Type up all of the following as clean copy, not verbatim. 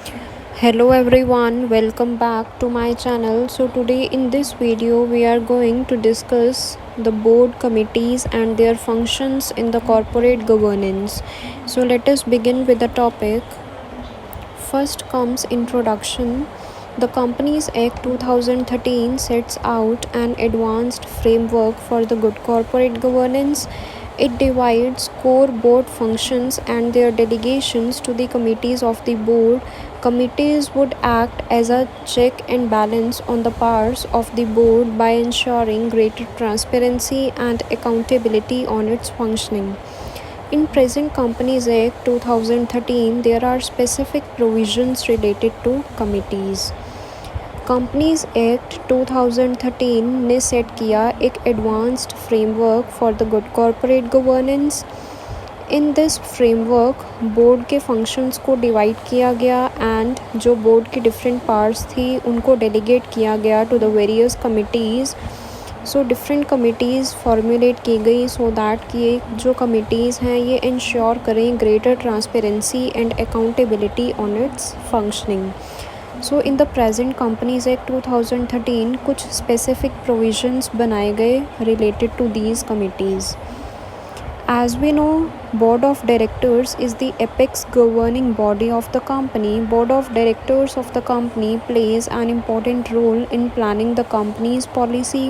Hello everyone, welcome back to my channel. So today in this video we are going to discuss the board committees and their functions in the corporate governance. So let us begin with the topic. First comes introduction. The Companies Act 2013 sets out an advanced framework for the good corporate governance. It divides core board functions and their delegations to the committees of the board. Committees would act as a check and balance on the powers of the board by ensuring greater transparency and accountability on its functioning. In present Companies Act 2013, there are specific provisions related to committees. Companies act 2013 ने set किया एक advanced framework for the good corporate governance. In this framework board के functions को divide किया गया and जो board की different parts थी उनको डेलीगेट किया गया to the various committees. So different committees formulate की गई सो दैट कि जो कमिटीज़ हैं ये इंश्योर करें greater transparency and accountability on its functioning. So in the present companies act 2013 कुछ स्पेसिफिक प्रोविजंस बनाए गए related to these committees. As we know, Board of Directors is the apex governing body of the company. Board of Directors of the company plays an important role in planning the company's policy,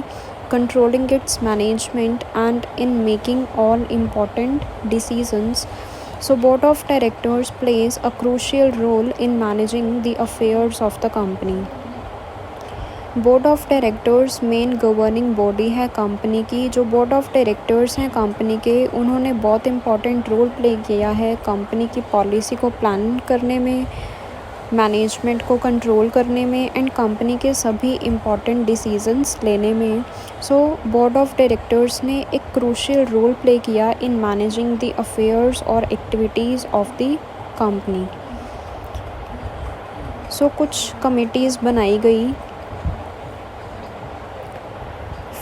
controlling its management, and in making all important decisions. So Board of Directors plays a crucial role in managing the affairs of the company. Board of directors main governing body है company की. जो board of directors हैं company के उन्होंने बहुत important role play किया है company की पॉलिसी को प्लान करने में, मैनेजमेंट को कंट्रोल करने में एंड कंपनी के सभी इम्पॉर्टेंट डिसीजंस लेने में. सो बोर्ड ऑफ डायरेक्टर्स ने एक क्रूशियल रोल प्ले किया इन मैनेजिंग द अफेयर्स और activities of the company. So कुछ कमिटीज़ बनाई गई.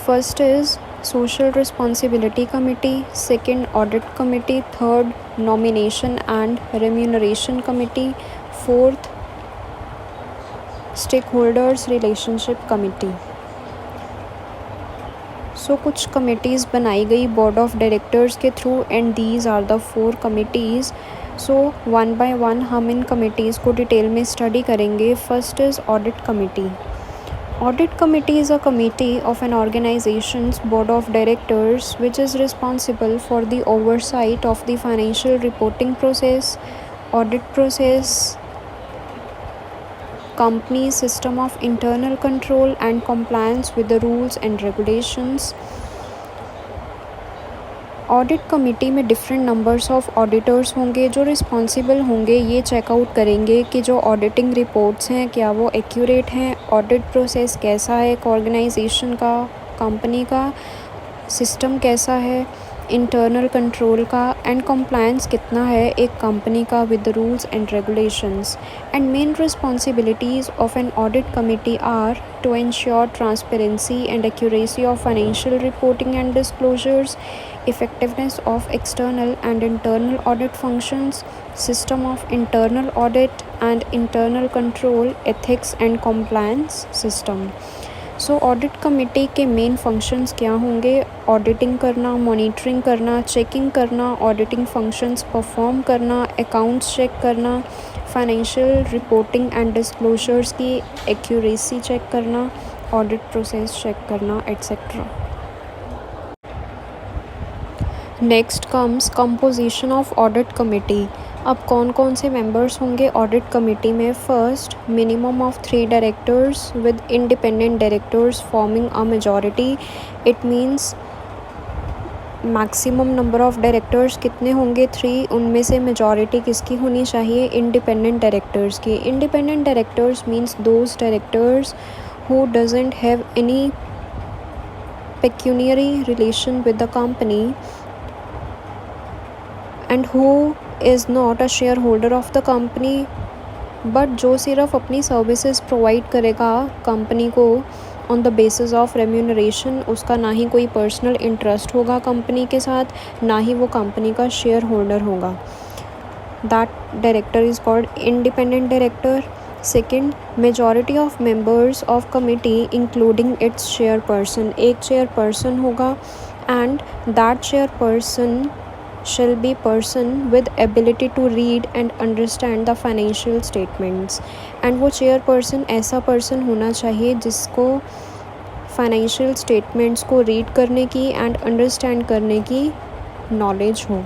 First is social responsibility committee, second audit committee, third nomination and remuneration committee, fourth stakeholders relationship committee. So कुछ committees बनाई गई board of directors के through and these are the 4 committees. So one by one हम इन committees को detail में study करेंगे. First is audit committee. Audit committee is a committee of an organization's board of directors which is responsible for the oversight of the financial reporting process, audit process, company's system of internal control and compliance with the rules and regulations. Audit committee में different numbers of auditors होंगे जो responsible होंगे ये checkout करेंगे कि जो auditing reports हैं क्या वो एक्यूरेट हैं, ऑडिट प्रोसेस कैसा है एक ऑर्गेनाइजेशन का, कंपनी का सिस्टम कैसा है, इंटरनल कंट्रोल का एंड कंप्लायंस कितना है एक कंपनी का with the rules and regulations. And main responsibilities of an audit committee are to ensure transparency and accuracy of financial reporting and disclosures, effectiveness of external and internal audit functions, system of internal audit and internal control, ethics and compliance system. So audit committee के main functions क्या होंगे? Auditing करना, monitoring करना, checking करना, auditing functions perform करना, accounts check करना, financial reporting and disclosures की accuracy check करना, ऑडिट प्रोसेस चेक करना etcetera. Next comes composition of audit committee. अब कौन कौन से मेंबर्स होंगे ऑडिट कमेटी में? First, minimum of 3 directors with independent directors forming a majority. It means maximum number of directors कितने होंगे? 3. उनमें से मेजॉरिटी किसकी होनी चाहिए? इंडिपेंडेंट डायरेक्टर्स की. Independent directors means those directors who doesn't have any pecuniary relation with the company and who is not a shareholder of the company, but जो सिर्फ अपनी सर्विसेज प्रोवाइड करेगा कंपनी को on the basis of remuneration. उसका ना ही कोई personal interest होगा company के साथ, ना ही वो कंपनी का शेयर होल्डर होगा. That director is called independent director. Second, majority of members of committee including its chairperson, एक chairperson होगा and that chairperson shall be person with ability to read and understand the financial statements. and वो chairperson ऐसा person होना चाहिए जिसको financial statements को read करने की एंड अंडरस्टैंड करने की नॉलेज हो,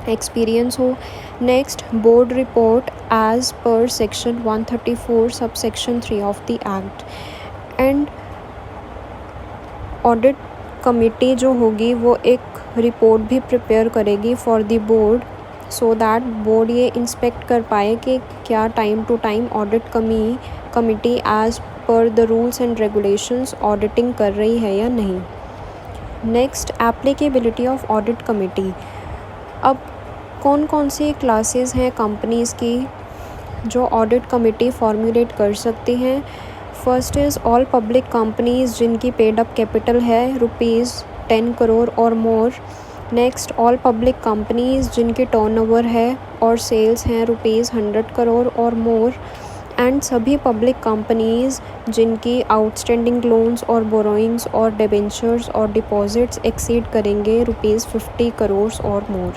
एक्सपीरियंस हो. Next, board report as per section 134 sub section 3 of the act. And audit committee जो होगी वो एक रिपोर्ट भी प्रिपेयर करेगी for the board so that board ये इंस्पेक्ट कर पाए कि क्या time to time audit committee as per the rules and regulations auditing कर रही है या नहीं. Next, applicability of audit committee. अब कौन कौन सी क्लासेस हैं कंपनीज़ की जो ऑडिट कमिटी फॉर्मुलेट कर सकती हैं. First is all public companies जिनकी पेड अप कैपिटल है ₹10 करोड़ और मोर. नेक्स्ट, ऑल पब्लिक कंपनीज़ जिनकी टर्नओवर है और सेल्स हैं ₹100 करोड़ और मोर. एंड सभी पब्लिक कंपनीज़ जिनकी आउटस्टैंडिंग लोन्स और बोरोइंग्स और डिबेंचर्स और डिपॉजिट्स एक्सीड करेंगे ₹50 करोड़ और मोर.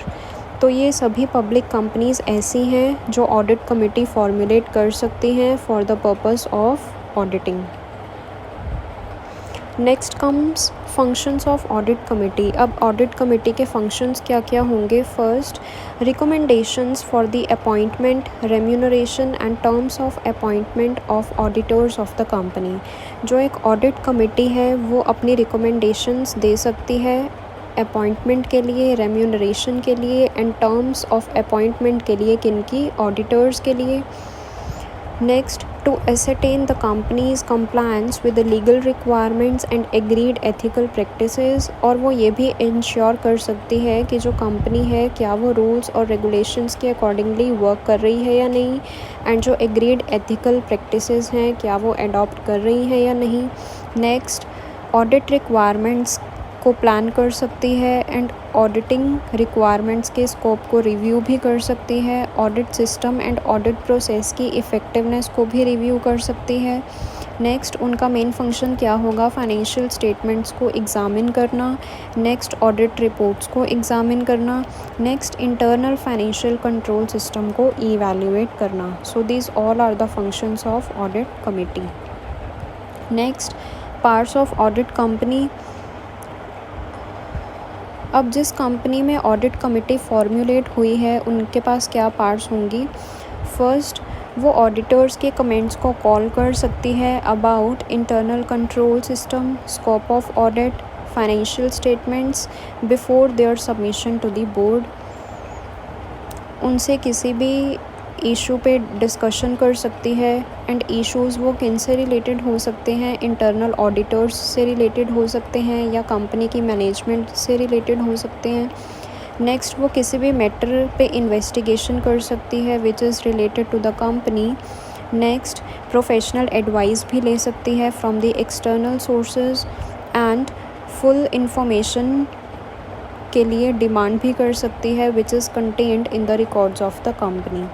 तो ये सभी पब्लिक कंपनीज़ ऐसी हैं जो ऑडिट कमिटी फॉर्मुलेट कर सकती हैं for the purpose of auditing. Next comes functions of audit committee. अब ऑडिट कमिटी के फंक्शंस क्या क्या होंगे. First, recommendations for the appointment, remuneration and terms of appointment of auditors of the company. जो एक ऑडिट कमिटी है वो अपनी रिकमेंडेशंस दे सकती है अपॉइंटमेंट के लिए, रेम्यूनरेशन के लिए एंड टर्म्स ऑफ अपॉइंटमेंट के लिए. किनकी? ऑडिटर्स के लिए. Next, to ascertain the company's compliance with the legal requirements and agreed ethical practices. और वो ये भी इंश्योर कर सकती है कि जो कंपनी है क्या वो रूल्स और रेगुलेशंस के अकॉर्डिंगली वर्क कर रही है या नहीं. एंड जो एग्रीड एथिकल प्रैक्टिसेस हैं क्या वो अडॉप्ट कर रही हैं या नहीं. नेक्स्ट, ऑडिट रिक्वायरमेंट्स को प्लान कर सकती है एंड ऑडिटिंग रिक्वायरमेंट्स के स्कोप को रिव्यू भी कर सकती है. Audit system and audit process की इफ़ेक्टिवनेस को भी रिव्यू कर सकती है. नेक्स्ट, उनका मेन फंक्शन क्या होगा? फाइनेंशियल स्टेटमेंट्स को एग्ज़ामिन करना. नेक्स्ट, ऑडिट रिपोर्ट्स को एग्ज़ामिन करना. Next, internal financial control system को इवैल्यूएट करना. So these all are the functions of audit committee. Next, parts of audit company. अब जिस कंपनी में ऑडिट कमिटी फॉर्मुलेट हुई है उनके पास क्या पार्ट्स होंगी. फर्स्ट, वो ऑडिटर्स के कमेंट्स को कॉल कर सकती है about internal control system, scope of audit, financial statements before their submission to the board. उनसे किसी भी इशू पे डिस्कशन कर सकती है एंड इश्यूज़ वो किन से रिलेटेड हो सकते हैं. इंटरनल ऑडिटर्स से रिलेटेड हो सकते हैं या कंपनी की मैनेजमेंट से रिलेटेड हो सकते हैं. नेक्स्ट, वो किसी भी मैटर पे इन्वेस्टिगेशन कर सकती है which is related to the company. Next, professional advice भी ले सकती है from the external sources and full information के लिए डिमांड भी कर सकती है which is contained in the records of the company.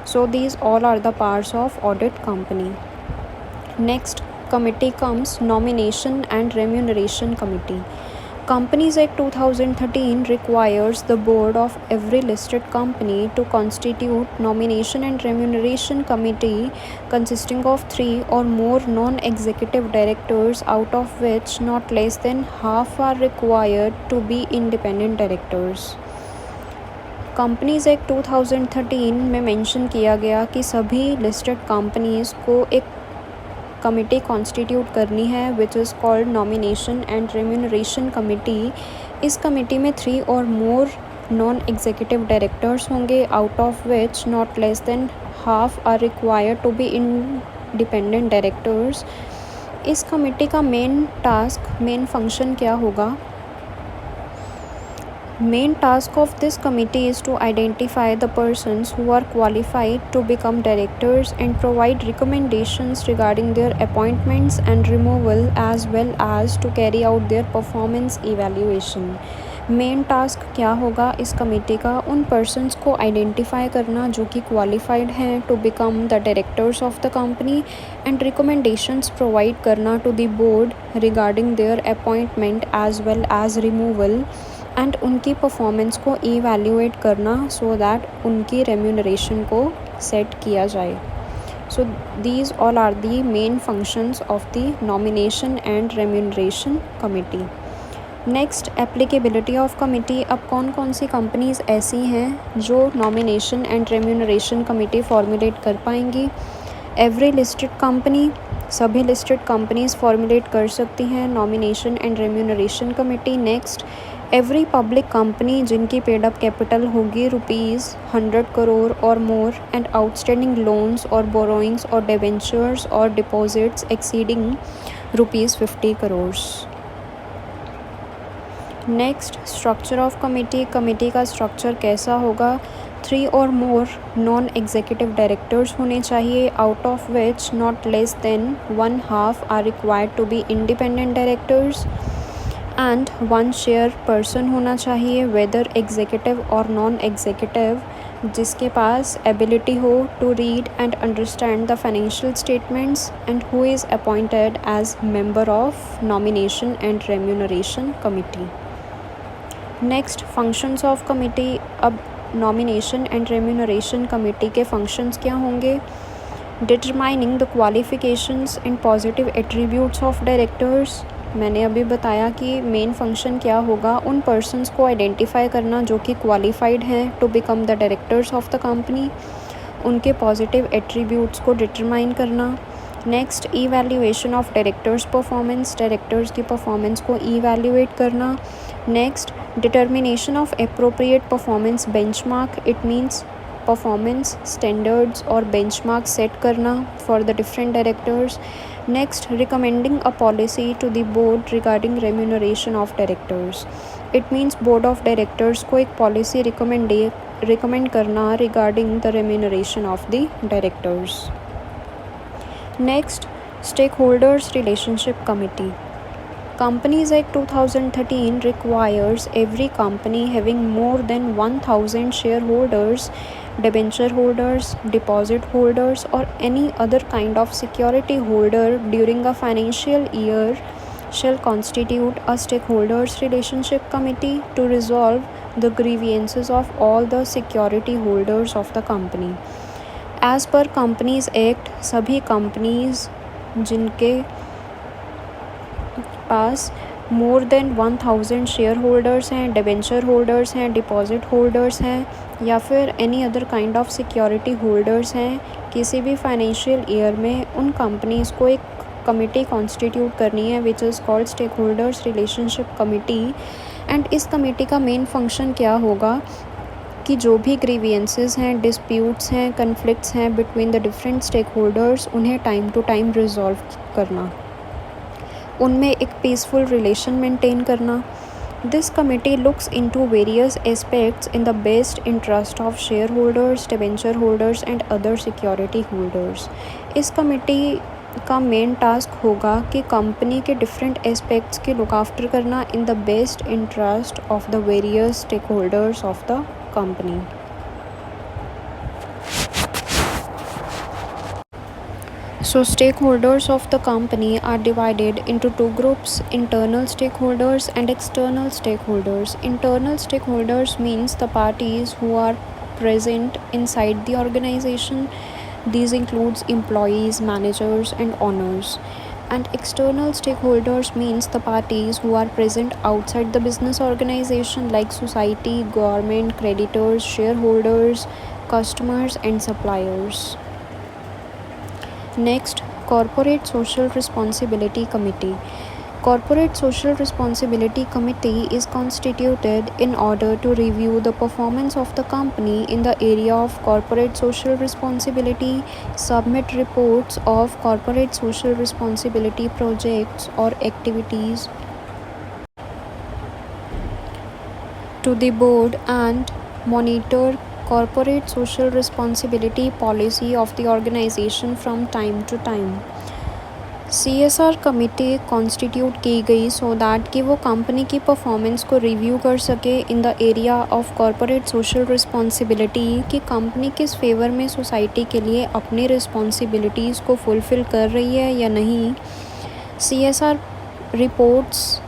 So these all are the parts of audit company. Next committee comes nomination and remuneration committee. Companies Act 2013 requires the board of every listed company to constitute nomination and remuneration committee consisting of 3 or more non-executive directors, out of which not less than half are required to be independent directors. Companies act 2013 में mention किया गया कि सभी listed companies को एक committee constitute करनी है which is called nomination and remuneration committee. इस कमिटी में 3 और मोर नॉन एग्जीक्यूटिव डायरेक्टर्स होंगे, out of which not less than half are required to be independent directors. इस कमिटी का मेन फंक्शन क्या होगा? Main task of this committee is to identify the persons who are qualified to become directors and provide recommendations regarding their appointments and removal as well as to carry out their performance evaluation. Main task क्या होगा इस committee का? उन persons को identify करना जो कि qualified हैं to become the directors of the company and recommendations provide करना to the board regarding their appointment as well as removal and उनकी परफॉर्मेंस को इवैल्यूएट करना सो दैट उनकी रेम्यूनरेशन को सेट किया जाए. So these all are the main functions of the nomination and remuneration committee. Next applicability of committee. अब कौन कौन सी कंपनीज़ ऐसी हैं जो nomination and remuneration committee formulate कर पाएंगी? एवरी लिस्टेड कंपनी, सभी लिस्टेड कंपनीज़ फॉर्मुलेट कर सकती हैं nomination and remuneration committee. Next, every public company जिनकी पेड अप कैपिटल होगी ₹100 करोड़ और मोर एंड आउटस्टैंडिंग लोन्स और बोरोइंग्स और डिबेंचर्स और deposits exceeding ₹50 crore. Next, structure of committee. Committee का स्ट्रक्चर कैसा होगा? 3 और मोर नॉन एग्जीक्यूटिव डायरेक्टर्स होने चाहिए, out of which not less than 1/2 are required to be independent directors and 1 chair person होना चाहिए, वेदर एग्जीक्यूटिव और नॉन एग्जीक्यूटिव, जिसके पास एबिलिटी हो to read and understand the financial statements and who is appointed as member of nomination and remuneration committee. Next, functions of committee. अब nomination and remuneration committee के functions क्या होंगे? Determining the qualifications and positive attributes of directors. मैंने अभी बताया कि main function क्या होगा, उन पर्सन्स को आइडेंटिफाई करना जो कि क्वालिफाइड हैं to become the directors of the company, उनके पॉजिटिव एट्रीब्यूट्स को डिटरमाइन करना. Next, evaluation of directors performance, directors की परफॉर्मेंस को इवैल्यूएट करना. Next, determination of appropriate performance benchmark. It means performance standards और बेंचमार्क सेट करना for the different directors. Next, recommending a policy to the board regarding remuneration of directors. It means board of directors को एक policy recommend करना regarding the remuneration of the directors. Next, stakeholders relationship committee. Companies Act 2013 requires every company having more than 1,000 shareholders, debenture holders, deposit holders or any other kind of security holder during a financial year shall constitute a stakeholders relationship committee to resolve the grievances of all the security holders of the company. As per Companies Act, सभी companies जिनके पास more than 1,000 share holders हैं, debenture holders हैं, deposit holders हैं या फिर any other kind of security holders हैं, किसी भी फाइनेंशियल ईयर में उन कंपनीज़ को एक कमिटी कॉन्स्टिट्यूट करनी है which is called stakeholders relationship committee. And इस कमेटी का मेन फंक्शन क्या होगा कि जो भी ग्रीवियंसेस हैं, डिस्प्यूट्स हैं, कन्फ्लिक्ट्स हैं between the different stakeholders, उन्हें टाइम टू टाइम रिजॉल्व करना, उनमें एक पीसफुल रिलेशन मेंटेन करना. This committee looks into various aspects in the best interest of shareholders, debenture holders and other security holders. इस committee का main task होगा कि company के डिफरेंट एस्पेक्ट्स की लुक आफ्टर करना in the best interest of the various stakeholders of the company. So stakeholders of the company are divided into two groups, internal stakeholders and external stakeholders. Internal stakeholders means the parties who are present inside the organization. These includes employees, managers and owners. And external stakeholders means the parties who are present outside the business organization like society, government, creditors, shareholders, customers and suppliers. Next, Corporate Social Responsibility Committee. Corporate Social Responsibility Committee is constituted in order to review the performance of the company in the area of corporate social responsibility, submit reports of corporate social responsibility projects or activities to the board and monitor corporate social responsibility policy of the organization from time to time. CSR committee constitute की गई सो that कि वो company की performance को review कर सके in the area of corporate social responsibility, कि company किस फेवर में सोसाइटी के लिए अपनी रिस्पॉन्सिबिलिटीज़ को फुलफ़िल कर रही है या नहीं। CSR रिपोर्ट्स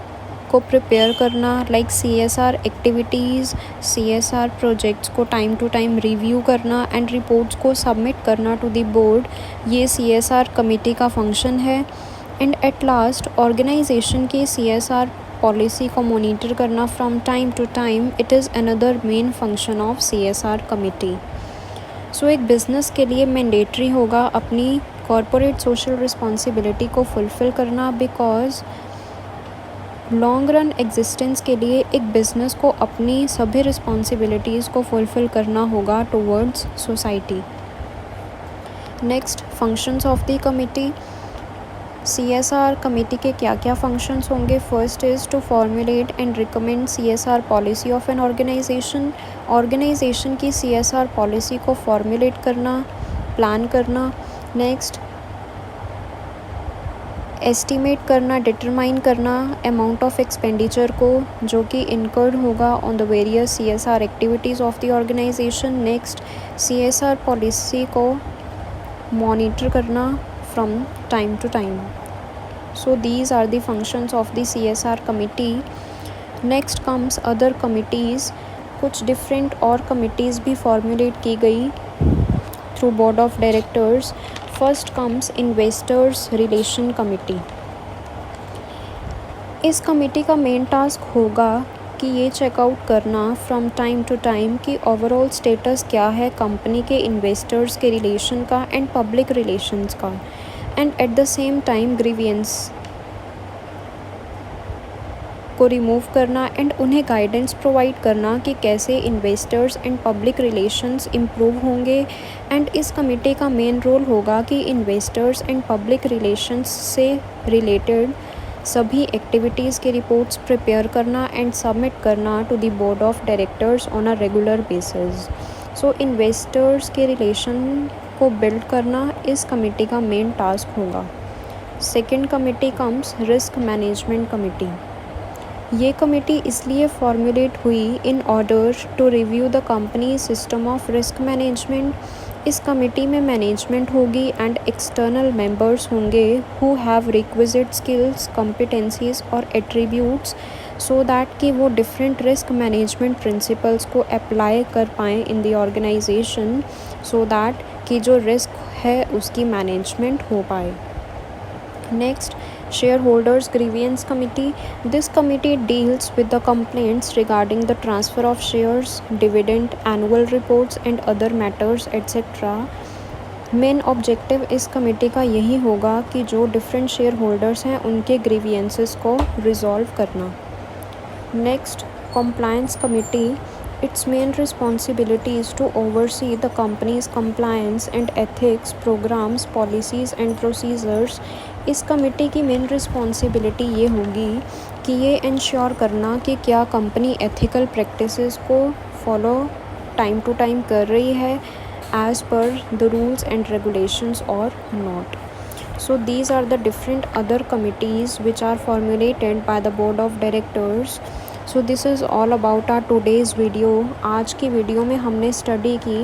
को प्रिपेयर करना, like CSR activities, CSR projects को टाइम टू टाइम रिव्यू करना एंड रिपोर्ट्स को सबमिट करना टू द बोर्ड, ये CSR कमेटी का फंक्शन है। एंड एट लास्ट ऑर्गेनाइजेशन की CSR पॉलिसी को मॉनिटर करना from time to time, it is another main function of CSR committee. So एक बिज़नेस के लिए मैंडेटरी होगा अपनी कॉरपोरेट सोशल रिस्पॉन्सिबिलिटी को फुलफ़िल करना, बिकॉज लॉन्ग रन एग्जिस्टेंस के लिए एक बिज़नेस को अपनी सभी रिस्पॉन्सिबिलिटीज़ को फुलफ़िल करना होगा towards society. Next, functions of the committee. CSR committee के क्या क्या फंक्शंस होंगे। First is to formulate and recommend CSR policy of an organisation. Organisation की CSR पॉलिसी को फॉर्मुलेट करना, प्लान करना। नेक्स्ट, एस्टिमेट करना, डिटरमाइन करना अमाउंट ऑफ एक्सपेंडिचर को जो कि इनकर्ड होगा on the various CSR activities of the organisation. Next, CSR policy को मॉनिटर करना from time to time. So these are the functions of the CSR committee. Next comes other committees. कुछ different और committees भी formulate की गई through board of directors. First comes investors relation committee. इस committee का main task होगा कि ये चेकआउट करना फ्रॉम टाइम टू टाइम कि ओवरऑल स्टेटस क्या है कंपनी के इन्वेस्टर्स के रिलेशन का एंड पब्लिक रिलेशंस का, and at the same time grievances को रिमूव करना एंड उन्हें गाइडेंस प्रोवाइड करना कि कैसे investors and public relations improve होंगे। एंड इस कमेटी का मेन रोल होगा कि इन्वेस्टर्स एंड पब्लिक रिलेशंस से रिलेटेड सभी एक्टिविटीज़ के रिपोर्ट्स प्रिपेयर करना एंड सबमिट करना to the board of directors on a regular basis. So investors के रिलेशन को बिल्ड करना इस कमेटी का मेन टास्क होगा। Second committee comes risk management committee. ये कमेटी इसलिए फॉर्मुलेट हुई in order to review the company system of risk management. इस कमेटी में मैनेजमेंट होगी एंड एक्सटर्नल मेंबर्स होंगे who have requisite skills, competencies और एट्रीब्यूट्स सो दैट कि वो डिफरेंट रिस्क मैनेजमेंट प्रिंसिपल्स को अप्लाई कर पाएँ in the organisation, so that कि जो रिस्क है उसकी मैनेजमेंट हो पाए। Next, shareholders grievance committee. This committee deals with the complaints regarding the transfer of shares, dividend, annual reports and other matters etc. Main objective इस committee का यही होगा कि जो डिफरेंट शेयर होल्डर्स हैं उनके ग्रीवियंसेस को रिजॉल्व करना। Next, compliance committee. Its main responsibility is to oversee the company's compliance and ethics programs, policies and procedures. इस कमेटी की मेन रिस्पॉन्सिबिलिटी ये होगी कि ये इंश्योर करना कि क्या कंपनी एथिकल प्रैक्टिसेस को फॉलो टाइम टू टाइम कर रही है as per the rules and regulations और not. So these are the different other committees which are formulated by the board of directors. So this is all about our today's video. आज की video में हमने study की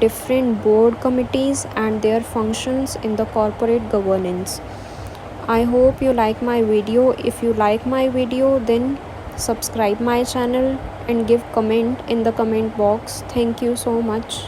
different board committees and their functions in the corporate governance. I hope you like my video. If you like my video, then subscribe my channel and give comment in the comment box. Thank you so much.